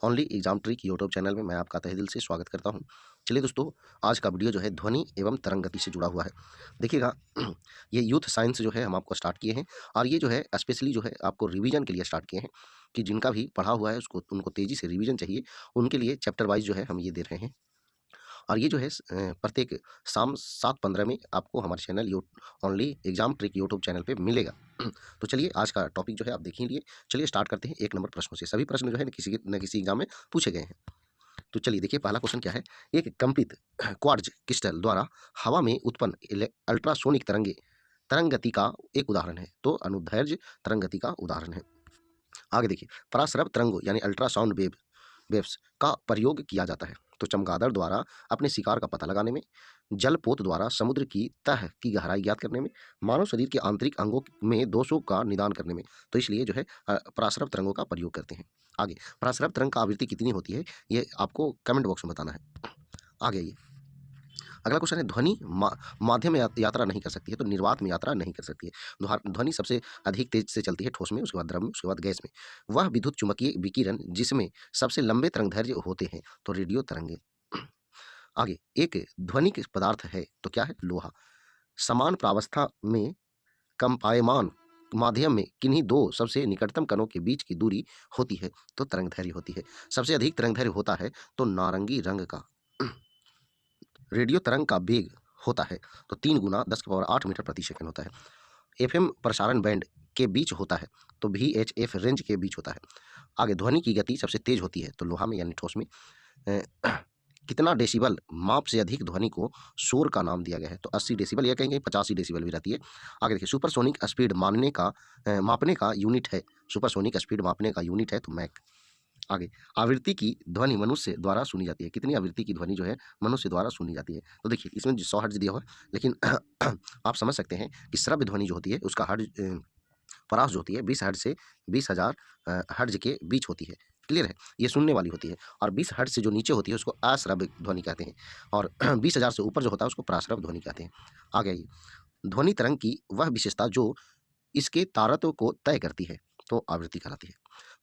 Only exam trick YouTube channel में मैं आपका तहे दिल से स्वागत करता हूं। चलिए दोस्तों, आज का वीडियो जो है ध्वनि एवं तरंग गति से जुड़ा हुआ है। देखिएगा, ये यूथ साइंस जो है हम आपको स्टार्ट किए हैं और ये जो है स्पेशली जो है आपको रिवीजन के लिए स्टार्ट किए हैं कि जिनका भी पढ़ा हुआ है उसको उनको तेज़ी से रिवीजन चाहिए, उनके लिए चैप्टर वाइज जो है हम ये दे रहे हैं। और ये जो है प्रत्येक शाम 7:15 में आपको हमारे channel only exam trick YouTube channel पे मिलेगा। तो चलिए, आज का टॉपिक जो है आप देख ही लिए। चलिए स्टार्ट करते हैं 1 नंबर प्रश्नों से। सभी प्रश्न जो है न किसी एग्जाम में पूछे गए हैं। तो चलिए देखिए, पहला क्वेश्चन क्या है। एक कंपित क्वार्ट्ज क्रिस्टल द्वारा हवा में उत्पन्न अल्ट्रासोनिक तरंग गति का एक उदाहरण है। तो अनुदैर्ध्य तरंग गति का उदाहरण है। आगे देखिए, पराश्रव तरंगों यानी अल्ट्रासाउंड वेव्स का प्रयोग किया जाता है। तो चमगादड़ द्वारा अपने शिकार का पता लगाने में, जलपोत द्वारा समुद्र की तह की गहराई ज्ञात करने में, मानव शरीर के आंतरिक अंगों में दोषों का निदान करने में। तो इसलिए जो है पराश्रव तरंगों का प्रयोग करते हैं। आगे, पराश्रव तरंग का आवृत्ति कितनी होती है, ये आपको कमेंट बॉक्स में बताना है। आगे ये अगला क्वेश्चन है, ध्वनि माध्यम में यात्रा नहीं कर सकती है। तो निर्वात में यात्रा नहीं कर सकती है। ध्वनि सबसे अधिक तेज से चलती है ठोस में, उसके बाद द्रव में, उसके बाद गैस में। वह विद्युत चुम्बकीय विकिरण जिसमें सबसे लंबे तरंगदैर्घ्य होते हैं। तो रेडियो तरंगे। आगे, एक ध्वनिक पदार्थ है तो क्या है, लोहा। समान प्रावस्था में कंपायमान माध्यम में किन्हीं दो सबसे निकटतम कणों के बीच की दूरी होती है। तो तरंगदैर्घ्य होती है। सबसे अधिक तरंगदैर्घ्य होता है तो नारंगी रंग का। रेडियो तरंग का वेग होता है तो 3 × 10⁸ मीटर प्रति सेकंड होता है। एफएम प्रसारण बैंड के बीच होता है तो VHF रेंज के बीच होता है। आगे, ध्वनि की गति सबसे तेज होती है तो लोहा में यानी ठोस में। अ, कितना डेसिबल माप से अधिक ध्वनि को शोर का नाम दिया गया है। तो 80 डेसिबल, या कहेंगे 85 डेसिबल भी रहती है। आगे देखिए, सुपरसोनिक स्पीड मापने का यूनिट है। सुपरसोनिक स्पीड मापने का यूनिट है तो मैक। आगे, आवृत्ति की ध्वनि मनुष्य द्वारा सुनी जाती है। कितनी आवृत्ति की ध्वनि जो है मनुष्य द्वारा सुनी जाती है। तो देखिए, इसमें 100 हर्ट्ज दिया हुआ है, लेकिन आप समझ सकते हैं कि श्रव्य ध्वनि जो होती है उसका परास जो होती है 20 हर्ट्ज से 20,000 हर्ट्ज के बीच होती है। क्लियर है, ये सुनने वाली होती है। और 20 हर्ट्ज से जो नीचे होती है उसको अश्रव्य ध्वनि कहते हैं। और 20,000 से ऊपर जो होता है उसको पराश्रव्य ध्वनि कहते हैं। आगे आइए, ध्वनि तरंग की वह विशेषता जो इसके तारत्व को तय करती है तो आवृत्ति कहलाती है।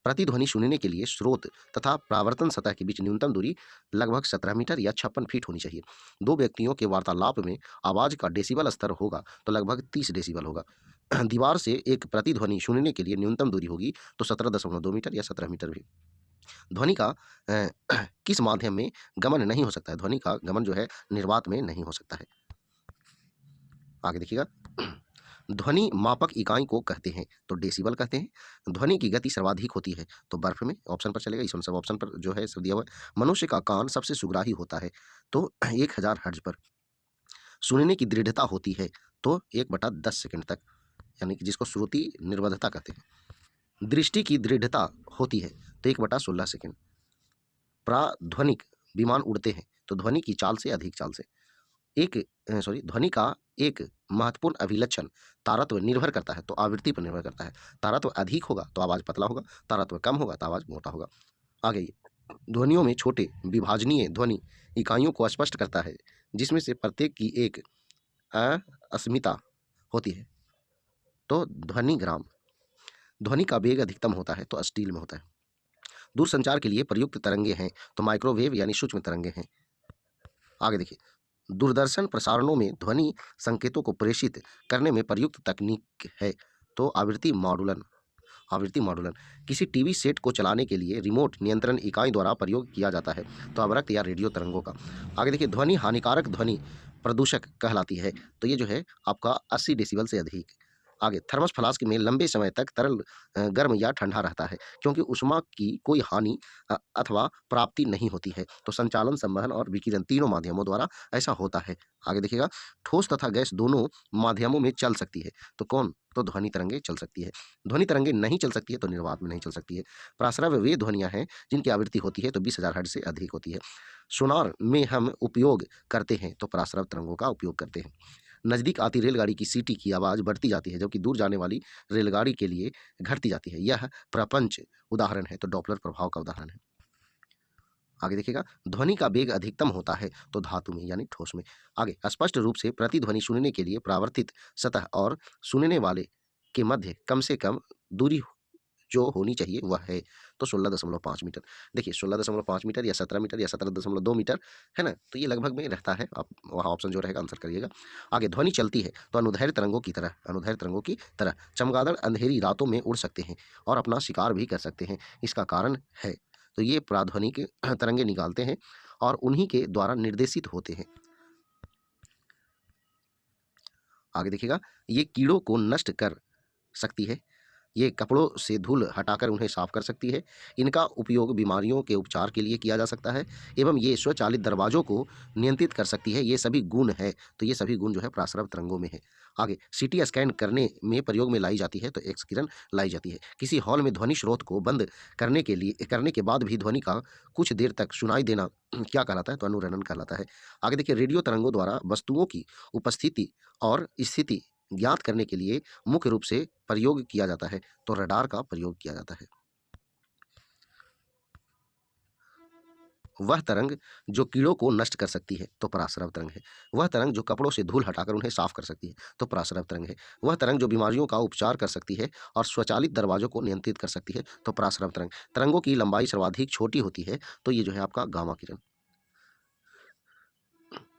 प्रतिध्वनि सुनने के लिए स्रोत तथा प्रावर्तन सतह के बीच न्यूनतम दूरी लगभग 17 मीटर या 56 फीट होनी चाहिए। दो व्यक्तियों के वार्तालाप में आवाज का डेसिबल स्तर होगा तो लगभग 30 डेसिबल होगा। दीवार से एक प्रतिध्वनि सुनने के लिए न्यूनतम दूरी होगी तो 17.2 मीटर या 17 मीटर भी। ध्वनि का किस माध्यम में गमन नहीं हो सकता है। ध्वनि का गमन जो है निर्वात में नहीं हो सकता है। आगे देखिएगा, ध्वनि मापक इकाई को कहते हैं तो डेसिबल कहते हैं। ध्वनि की गति सर्वाधिक होती है तो बर्फ में, ऑप्शन पर चलेगा। इसमें सब ऑप्शन पर जो है सब दिया हुआ है। मनुष्य का कान सबसे सुग्राही होता है तो 1000 हर्ट्ज पर। सुनने की दृढ़ता होती है तो 1/10 सेकंड तक, यानी कि जिसको श्रुति निर्बद्धता कहते हैं। दृष्टि की दृढ़ता होती है तो 1/16 सेकंड। प्राध्वनिक विमान उड़ते हैं तो ध्वनि की चाल से अधिक चाल से। ध्वनि का एक महत्वपूर्ण अभिलक्षण तारत्व निर्भर करता है तो आवृत्ति पर निर्भर करता है। तारत्व अधिक होगा तो आवाज पतला होगा, तारत्व कम होगा तो आवाज मोटा होगा। आगे ये, ध्वनियों में छोटे विभाजनीय ध्वनि इकाइयों को स्पष्ट करता है जिसमें से प्रत्येक की एक अस्मिता होती है तो ध्वनिग्राम। ध्वनि का वेग अधिकतम होता है तो स्टील में होता है। दूरसंचार के लिए प्रयुक्त तरंगे हैं तो माइक्रोवेव यानी सूक्ष्म तरंगे हैं। आगे देखिए, दूरदर्शन प्रसारणों में ध्वनि संकेतों को प्रेषित करने में प्रयुक्त तकनीक है तो आवृत्ति मॉडुलन। किसी टीवी सेट को चलाने के लिए रिमोट नियंत्रण इकाई द्वारा प्रयोग किया जाता है तो अवरक्त या रेडियो तरंगों का। आगे देखिए, ध्वनि हानिकारक ध्वनि प्रदूषक कहलाती है तो ये जो है आपका 80 डेसिबल से अधिक। आगे, थर्मस फ्लास्क में लंबे समय तक तरल गर्म या ठंडा रहता है क्योंकि ऊष्मा की कोई हानि अथवा प्राप्ति नहीं होती है तो संचालन, संवहन और विकिरण तीनों माध्यमों द्वारा ऐसा होता है। आगे देखिएगा, ठोस तथा गैस दोनों माध्यमों में चल सकती है तो कौन, तो ध्वनि तरंगे चल सकती है। ध्वनि तरंगे नहीं चल सकती है तो निर्वात में नहीं चल सकती है। प्राश्रव्य वे ध्वनियां हैं जिनकी आवृत्ति होती है तो 20,000 हर्ट्ज से अधिक होती है। सोनार में हम उपयोग करते हैं तो प्राश्रव तरंगों का उपयोग करते हैं। नजदीक आती रेलगाड़ी की सीटी की आवाज बढ़ती जाती है जबकि दूर जाने वाली रेलगाड़ी के लिए घटती जाती है। यह प्रपंच उदाहरण है तो डॉपलर प्रभाव का उदाहरण है। आगे देखिएगा, ध्वनि का वेग अधिकतम होता है तो धातु में यानी ठोस में। आगे, स्पष्ट रूप से प्रतिध्वनि सुनने के लिए परावर्तित सतह और सुनने वाले के मध्य कम से कम दूरी जो होनी चाहिए वह है, तो 16.5 मीटर। देखिए 16.5 मीटर या 17 मीटर या 17.2 मीटर, है ना? तो ये लगभग में रहता है, आप वहाँ ऑप्शन जो रहेगा आंसर करिएगा। आगे, ध्वनि चलती है तो अनुदैर्ध्य तरंगों की तरह चमगादड़ अंधेरी रातों में उड़ सकते हैं और अपना शिकार भी कर सकते हैं। इसका कारण है, तो ये पराध्वनि के तरंगे निकालते हैं और उन्हीं के द्वारा निर्देशित होते हैं। आगे देखिएगा, ये कीड़ों को नष्ट कर सकती है, ये कपड़ों से धूल हटाकर उन्हें साफ कर सकती है, इनका उपयोग बीमारियों के उपचार के लिए किया जा सकता है, एवं ये स्वचालित दरवाजों को नियंत्रित कर सकती है। ये सभी गुण है, तो ये सभी गुण जो है पराश्रव तरंगों में है। आगे, सीटी स्कैन करने में प्रयोग में लाई जाती है, तो एक्स किरण लाई जाती है। किसी हॉल में ध्वनि स्रोत को बंद करने के बाद भी ध्वनि का कुछ देर तक सुनाई देना क्या कहलाता है? तो अनुरणन कहलाता है। आगे देखिए, रेडियो तरंगों द्वारा वस्तुओं की उपस्थिति और स्थिति ज्ञात करने के लिए मुख्य रूप से प्रयोग किया जाता है, तो रडार का प्रयोग किया जाता है। वह तरंग जो कीड़ों को नष्ट कर सकती है, तो पराश्रव तरंग है। वह तरंग जो कपड़ों से धूल हटाकर उन्हें साफ कर सकती है, तो पराश्रव तरंग है। वह तरंग जो बीमारियों का उपचार कर सकती है और स्वचालित दरवाजों को नियंत्रित कर सकती है, तो पराश्रव तरंग। तरंगों की लंबाई सर्वाधिक छोटी होती है, तो ये जो है आपका गामा किरण।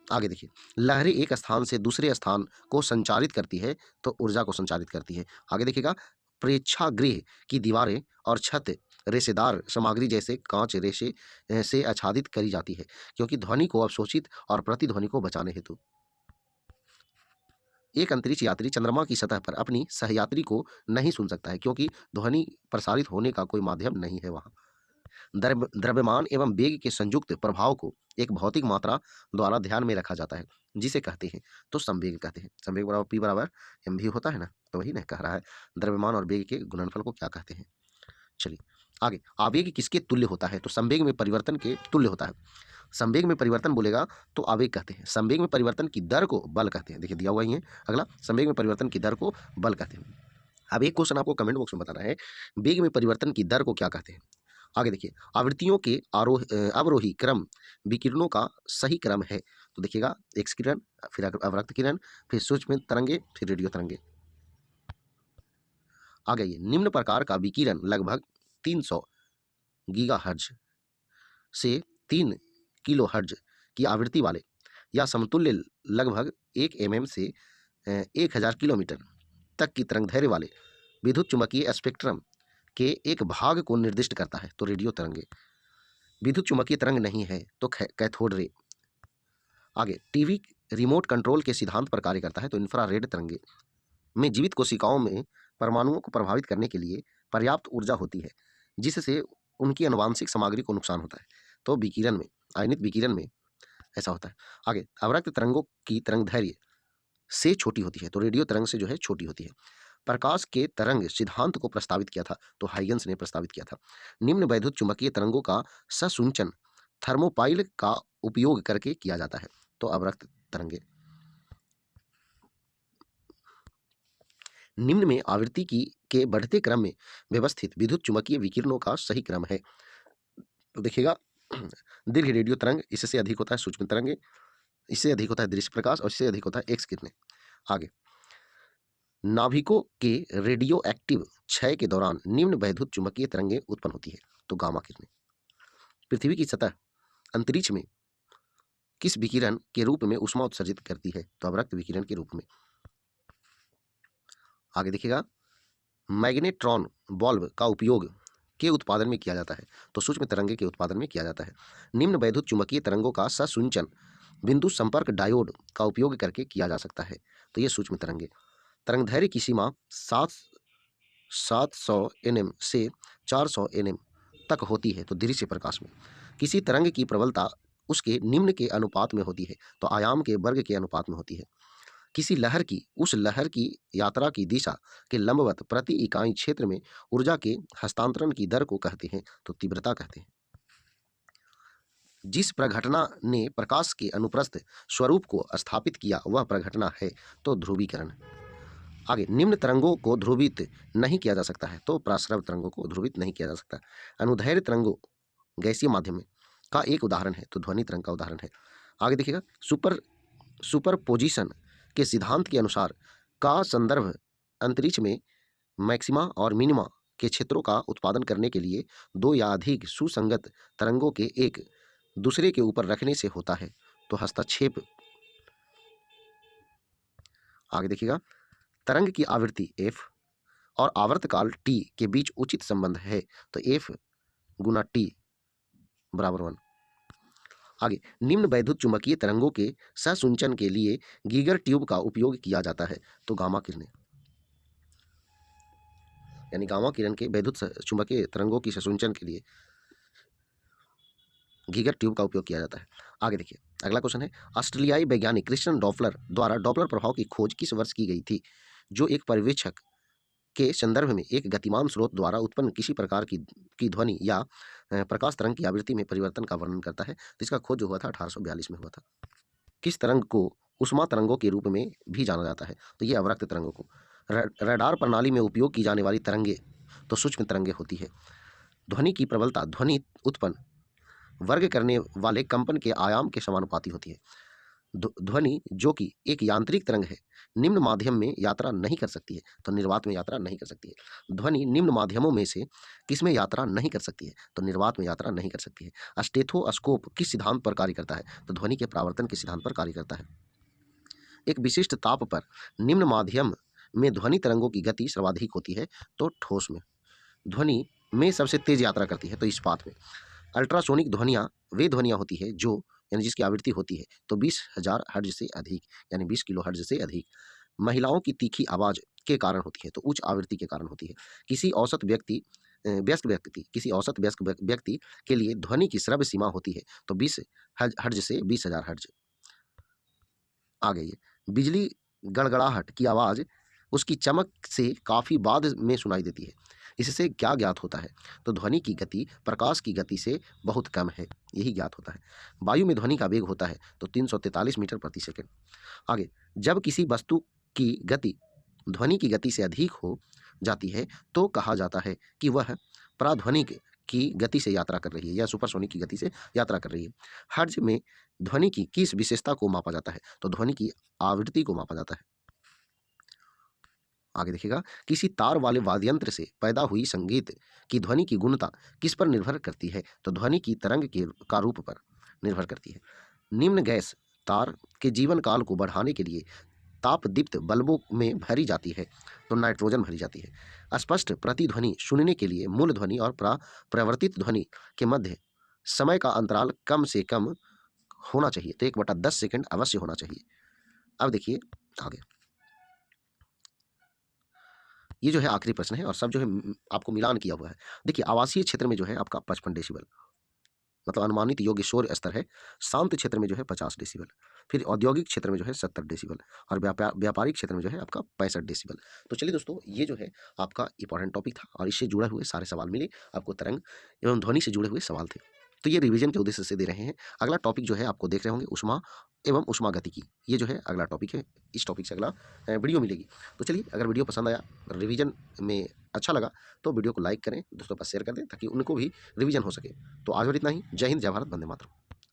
आगे देखिए, लहरें एक स्थान से दूसरे स्थान को संचारित करती है, तो ऊर्जा को संचारित करती है। आगे देखिएगा, प्रेक्षागृह की दीवारें और छत रेशेदार सामग्री जैसे कांच रेशे से आच्छादित करी जाती है, क्योंकि ध्वनि को अवशोषित और प्रतिध्वनि को बचाने हेतु। एक अंतरिक्ष यात्री चंद्रमा की सतह पर अपनी सहयात्री को नहीं सुन सकता है, क्योंकि ध्वनि प्रसारित होने का कोई माध्यम नहीं है वहां। द्रव्यमान एवं वेग के संयुक्त प्रभाव को एक भौतिक मात्रा द्वारा ध्यान में रखा जाता है, जिसे कहते हैं, तो संवेग कहते हैं। संवेग बराबर पी बराबर एम भी होता है ना, तो वही ना कह रहा है, द्रव्यमान और वेग के गुणनफल को क्या कहते हैं। चलिए आगे, आवेग किसके तुल्य होता है? तो संवेग में परिवर्तन के तुल्य होता है। संवेग में परिवर्तन बोलेगा तो आवेग कहते हैं। संवेग में परिवर्तन की दर को बल कहते हैं। देखिए दिया हुआ ही है अगला, संवेग में परिवर्तन की दर को बल कहते हैं। अब एक क्वेश्चन आपको कमेंट बॉक्स में बताना है, वेग में परिवर्तन की दर को क्या कहते हैं। आगे देखिए, आवृत्तियों के अवरोही क्रम विकिरणों का सही क्रम है, तो देखिएगा एक्स किरण, फिर अवरक्त किरण, फिर सूक्ष्म तरंगे, फिर रेडियो तरंगे। आगे ये निम्न प्रकार का विकिरण लगभग 300 गीगाहर्ट्ज से 3 किलोहर्ट्ज की आवृत्ति वाले या समतुल्य लगभग 1 mm से 1000 किलोमीटर तक की तरंग दैर्घ्य वाले विद्युत चुम्बकीय स्पेक्ट्रम के एक भाग को निर्दिष्ट करता है, तो रेडियो तरंगे। विद्युत चुम्बकीय तरंग नहीं है, तो कैथोड रे। आगे, टीवी रिमोट कंट्रोल के सिद्धांत पर कार्य करता है, तो इंफ्रारेड तरंगे। में जीवित कोशिकाओं में परमाणुओं को प्रभावित करने के लिए पर्याप्त ऊर्जा होती है, जिससे उनकी अनुवांशिक सामग्री को नुकसान होता है, तो विकिरण में, आयनित विकिरण में ऐसा होता है। आगे, अवरक्त तरंगों की तरंग दैर्घ्य से छोटी होती है, तो रेडियो तरंग से जो है छोटी होती है। प्रकाश के तरंग सिद्धांत को प्रस्तावित किया था, तो हाइगन्स ने प्रस्तावित किया था। निम्न वैद्युत चुम्बकीय तरंगों का संसूचन थर्मोपाइल का उपयोग करके किया जाता है, तो अवरक्त तरंगे। निम्न में आवृत्ति की के बढ़ते क्रम में व्यवस्थित विद्युत चुम्बकीय विकिरणों का सही क्रम है, तो देखिएगा दीर्घ रेडियो तरंग, इससे अधिक होता है सूक्ष्म तरंगे, इससे अधिक होता है दृश्य प्रकाश और इससे अधिक होता है एक्स किरणें। आगे, नाभिकों के रेडियो एक्टिव क्षय के दौरान निम्न वैद्युत चुम्बकीय तरंगें उत्पन्न होती है, तो गामा किरणें। पृथ्वी की सतह अंतरिक्ष में किस विकिरण के रूप में ऊष्मा उत्सर्जित करती है, तो अवरक्त विकिरण के रूप में। आगे देखिएगा, मैग्नेट्रॉन बल्ब का उपयोग के उत्पादन में किया जाता है, तो सूक्ष्म तरंगे के उत्पादन में किया जाता है। निम्न वैद्युत चुम्बकीय तरंगों का संसूचन बिंदु संपर्क डायोड का उपयोग करके किया जा सकता है, तो ये सूक्ष्म तरंगे। तरंग दैर्घ्य की सीमा 700 nm से 400 nm तक होती है, तो दृश्य प्रकाश में। किसी तरंग की प्रबलता उसके निम्न के अनुपात में होती है, तो आयाम के वर्ग के अनुपात में होती है। किसी लहर की उस लहर की यात्रा की दिशा के लंबवत प्रति इकाई क्षेत्र में ऊर्जा के हस्तांतरण की दर को कहते हैं, तो तीव्रता कहते हैं। जिस प्रघटना ने प्रकाश के अनुप्रस्थ स्वरूप को स्थापित किया वह प्रघटना है, तो ध्रुवीकरण। आगे, निम्न तरंगों को ध्रुवित नहीं किया जा सकता है, तो पराश्रव तरंगों को ध्रुवित नहीं किया जा सकता। अनुदैर्घ्य तरंगों गैसीय माध्यम में का एक उदाहरण है, तो ध्वनि तरंग का उदाहरण है। आगे देखिएगा, सुपरपोजिशन के सिद्धांत के अनुसार का संदर्भ अंतरिक्ष में मैक्सिमा और मिनिमा के क्षेत्रों का उत्पादन करने के लिए दो या अधिक सुसंगत तरंगों के एक दूसरे के ऊपर रखने से होता है। तो हस्तक्षेप। आगे देखिएगा, तरंग की आवृत्ति f और आवर्तकाल t के बीच उचित संबंध है। तो f गुना t बराबर 1। आगे, निम्न वैद्युत चुंबकीय तरंगों के सहसुंचन के लिए गीगर ट्यूब का उपयोग किया जाता है। तो गामा किरणें, यानी गामा किरण के वैद्युत चुंबकीय तरंगों की सहसुंचन के लिए गीगर ट्यूब का उपयोग किया जाता है। आगे देखिए, अगला क्वेश्चन है, ऑस्ट्रेलियाई वैज्ञानिक क्रिश्चियन डॉपलर द्वारा डॉपलर प्रभाव की खोज किस वर्ष की गई थी, जो एक पर्यवेक्षक के संदर्भ में एक गतिमान स्रोत द्वारा उत्पन्न किसी प्रकार की ध्वनि या प्रकाश तरंग की आवृत्ति में परिवर्तन का वर्णन करता है। तो इसका खोज जो हुआ था 1842 में हुआ था। किस तरंग को उष्मा तरंगों के रूप में भी जाना जाता है? तो ये अवरक्त तरंगों को। रडार प्रणाली में उपयोग की जाने वाली तरंगे तो सूक्ष्म तरंगे होती है। ध्वनि की प्रबलता ध्वनि उत्पन्न वर्ग करने वाले कंपन के आयाम के समानुपाती होती है। ध्वनि जो कि एक यांत्रिक तरंग है, निम्न माध्यम में यात्रा नहीं कर सकती है। तो निर्वात में यात्रा नहीं कर सकती है। ध्वनि निम्न माध्यमों में से किसमें यात्रा नहीं कर सकती है? तो निर्वात में यात्रा नहीं कर सकती है। स्टेथोस्कोप किस सिद्धांत पर कार्य करता है? तो ध्वनि के परावर्तन के सिद्धांत पर कार्य करता है। एक विशिष्ट ताप पर निम्न माध्यम में ध्वनि तरंगों की गति सर्वाधिक होती है। तो ठोस में। ध्वनि में सबसे तेज यात्रा करती है। तो इस्पात में। अल्ट्रासोनिक ध्वनियाँ वे ध्वनियाँ होती है जो, यानी जिसकी आवृत्ति होती है तो 20,000 हर्ट्ज से अधिक, यानी 20 किलो हर्ट्ज से अधिक। महिलाओं की तीखी आवाज़ के कारण होती है। तो उच्च आवृत्ति के कारण होती है। किसी औसत वयस्क व्यक्ति के लिए ध्वनि की श्रव्य सीमा होती है तो 20 हर्ट्ज से 20,000 हर्ट्ज। आ गई है। बिजली गड़गड़ाहट की आवाज़ उसकी चमक से काफ़ी बाद में सुनाई देती है। इससे क्या ज्ञात होता है? तो ध्वनि की गति प्रकाश की गति से बहुत कम है, यही ज्ञात होता है। वायु में ध्वनि का वेग होता है तो 343 मीटर प्रति सेकंड। आगे, जब किसी वस्तु की गति ध्वनि की गति से अधिक हो जाती है तो कहा जाता है कि वह पराध्वनिक की गति से यात्रा कर रही है या सुपरसोनिक की गति से यात्रा कर रही है। हर्ट्ज में ध्वनि की किस विशेषता को मापा जाता है? तो ध्वनि की आवृत्ति को मापा जाता है। आगे देखिएगा, किसी तार वाले वाद्ययंत्र से पैदा हुई संगीत की ध्वनि की गुणता किस पर निर्भर करती है? तो ध्वनि की तरंग का रूप पर निर्भर करती है। निम्न गैस तार के जीवन काल को बढ़ाने के लिए तापदीप्त बल्बों में भरी जाती है। तो नाइट्रोजन भरी जाती है। स्पष्ट प्रतिध्वनि सुनने के लिए मूल ध्वनि और प्रवर्तित ध्वनि के मध्य समय का अंतराल कम से कम होना चाहिए। तो 1/10 सेकंड अवश्य होना चाहिए। अब देखिए आगे, ये जो है आखिरी प्रश्न है और सब जो है आपको मिलान किया हुआ है। देखिए, आवासीय क्षेत्र में जो है आपका 55 डेसिबल मतलब अनुमानित योग्य शोर स्तर है। शांत क्षेत्र में जो है 50 डेसिबल, फिर औद्योगिक क्षेत्र में जो है 70 डेसिबल और व्यापारिक क्षेत्र में जो है आपका 65 डेसिबल। तो चलिए दोस्तों, ये जो है आपका इंपॉर्टेंट टॉपिक था और इससे जुड़े हुए सारे सवाल मिले आपको। तरंग एवं ध्वनि से जुड़े हुए सवाल थे, तो ये रिवीजन के उद्देश्य से दे रहे हैं। अगला टॉपिक जो है आपको देख रहे होंगे उष्मा एवं उष्मागतिकी, ये जो है अगला टॉपिक है। इस टॉपिक से अगला वीडियो मिलेगी। तो चलिए, अगर वीडियो पसंद आया, रिवीजन में अच्छा लगा तो वीडियो को लाइक करें, दोस्तों के पास शेयर कर दें ताकि उनको भी रिवीजन हो सके। तो आज और इतना ही। जय हिंद, जय भारत, वंदे मातरम।